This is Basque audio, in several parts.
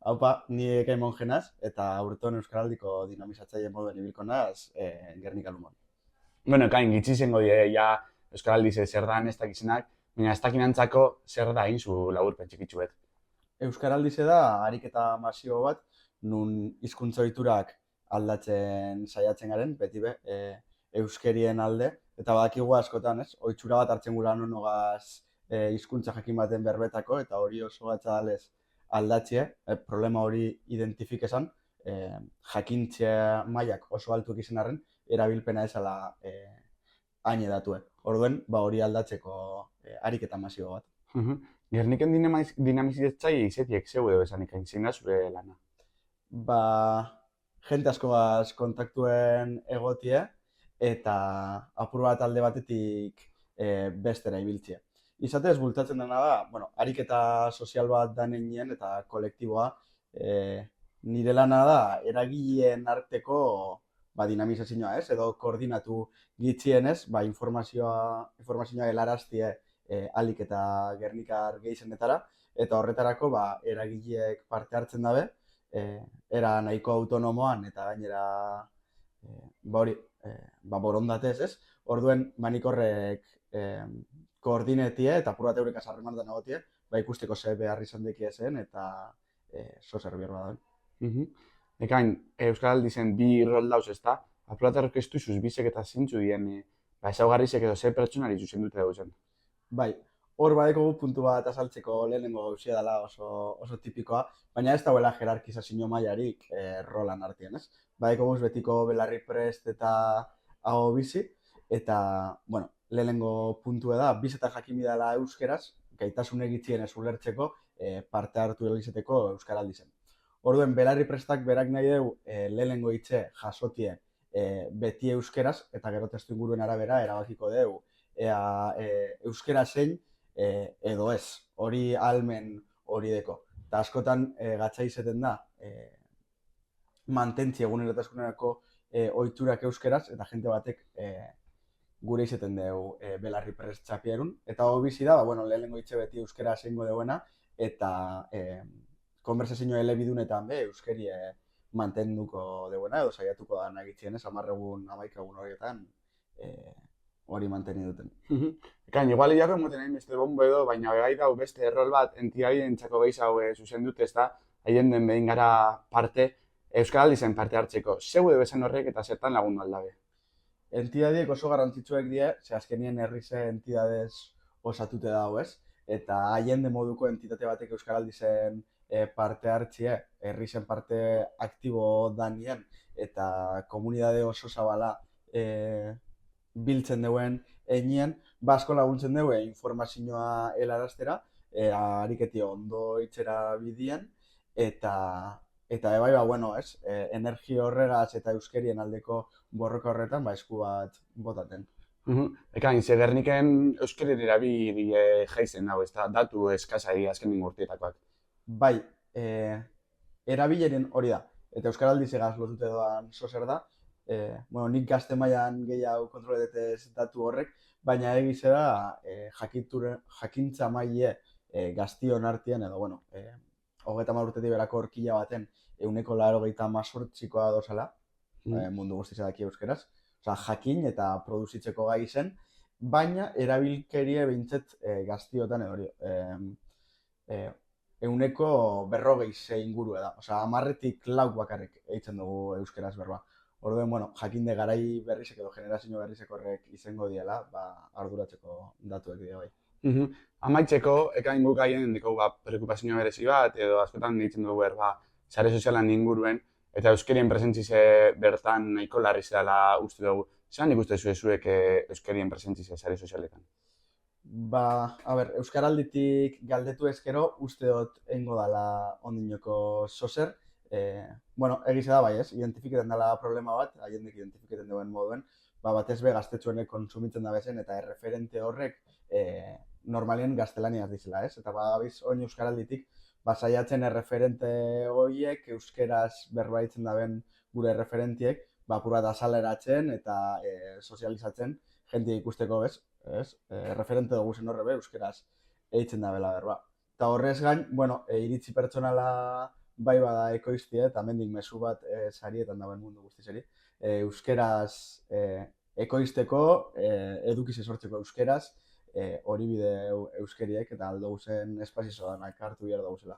Haupa, ni Ekain Monjenaz, eta aurton Euskaraldiko dinamizatzaile moduen ibilko naz Gernika Lumon. Bueno, kain, gitzi zengo die, ja, Euskaraldize zer da ez dakizenak, baina ez dakinantzako zer da hain zu laburpen txikitsuet. Euskaraldize da, ariketa masio bat, nun hizkuntza ohiturak aldatzen saiatzen garen, beti be, euskerien alde, eta badakigu askotan, ez? Ohitura bat hartzen gura nonogaz hizkuntza jakin baten berbetako, eta hori oso gatza dalez aldatzie, problema hori identifikesan, jakintzea mailak oso altuak izan arren, erabilpena ezala hain edatue. Orduen, hori aldatzeko ariketa masio bat. Gerniken dinamizatzaile izetiek zeu edo esanik hain zein da zure lana. Ba, jente askoaz kontaktuen egotie, eta apur bat alde batetik bestera ibiltzea. Izatez, bultatzen dena da, bueno, ariketa sozial bat danenien eta kolektiboa, nire lana da eragileen arteko dinamizazioa, ez? Edo koordinatu gitzienez, informazioa helaraztie alik eta Gernikar gehizenetara, eta horretarako eragileek parte hartzen dabe, era nahiko autonomoan eta gainera borondatez, ez? Orduen, nik horrek koordinetie eta apur bat eureka sarreman da nagotie, ikusteko ze behar izan dekie zen eta zo zer behar badauen. Ekain, Euskaraldizen bi rol dauz ez da, apur bat erorkeztu izuz bizek eta zintzu dien, ezaugarrizek edo ze pertsonari zuzen dute dauzen. Bai, hor badekogu puntu bat azaltzeko lehenengo gauzia dela oso tipikoa, baina ez dauela jerarkizazio mailarik rolan artean, ez? Badekoguz betiko belarri prest eta hau bizi, eta, bueno, lehenengo puntua da, bizeta jakimi dela euskeraz, gaitasun egitzien ez ulertzeko parte hartu izateko Euskaraldizen. Orduen, belarri prestak berak nahi dugu lehenengo hitze jasotie beti euskeraz, eta gero testu inguruen arabera erabakiko dugu euskera zein edo ez, hori almen hori deko. Eta askotan gatza izeten da mantentzi egunerako ohiturak euskeraz, eta jente batek gure izeten dugu belarri prest txapierun. Eta hori bizi da, lehenengo hitze beti euskera zeingo duena, eta konversazio elebidunetan euskerie mantenduko duena, edo saiatuko da nagitzien, 10 egun, 11 egun horietan hori manteni duten. Ekain, igual hilako emoten hain beste bombo edo, baina begai dau beste errol bat entidadien txako gehiago zuzen dute ez da, haien den behin gara parte, Euskaraldizen parte hartzeko. Zeu edo esan horrek eta zertan lagundu aldabe? Entidadiek oso garrantzitsuek die, ze azkenien herrize entidadez osatute dago, ez? Eta haien de moduko entitate batek Euskaraldizen parte hartzie, herrizen parte aktibo danien, eta komunidade oso zabala biltzen duen einien, asko laguntzen dugu informazioa helaraztera, ariketi ondo itxera bidien, eta ez, energi horregaz eta euskerien aldeko borroka horretan, esku bat botaten. Ekain, ze Gerniken euskerir erabili jaizen dago, ez da, datu eskasa azken urteetakoak. Bai, erabileren hori da, eta Euskaraldiz egaz lotute doan zozer da, nik gazte mailan gehiago kontroletez datu horrek, baina egize da jakintza maile gaztion artean edo, 30 urtetik berako horkila baten 98%koa dozala, mundu guztiza daki euskeraz, jakin eta produzitzeko gai zen, baina erabilkerie behintzet gaztiotan edo hori, 150 inguru da, 10tik 4 bakarrik eitzen dugu euskeraz berba. Orduen, jakinde garai berrizek edo generazio berrizek horrek izango diela, arduratzeko datuek dira bai. Amaitzeko, ekain guk haien deko preokupazio berezi bat, edo askotan ditzen dugu sare sozialan inguruen, eta euskerien presentzize bertan nahiko larri zedala uste dugu. Zeran ikuste zuek euskerien presentzize sare sozialetan? Euskaralditik galdetu ezkero uste dut eingo dala ondinoko zozer. Egize da bai ez, identifiketen dela problema bat, haiendik identifiketen duen moduen, batez be gaztetxuenek konsumitzen da bezen eta erreferente horrek normalien gaztelaniaz dizela ez, eta badabiz oin euskaralditik saiatzen erreferente horiek euskeraz berbaitzen daben gure erreferentiek, apur bat azaleratzen eta sozializatzen jentia ikusteko bez, referente dugu zen horrebe euskeraz eitzen da bela berba. Eta horrez gain, iritzi pertsonala bai bada ekoiztie, eta mendik mezu bat sarietan dagoen mundu guztizeri. Euskeraz ekoizteko, edukiz sortzeko euskeraz, hori bide euskeriek eta aldo guzen espazizoanak hartu behar dauzela.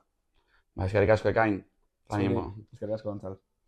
Ba, eskerrik asko ekain. Zuri, eskerrik asko, Gontzal.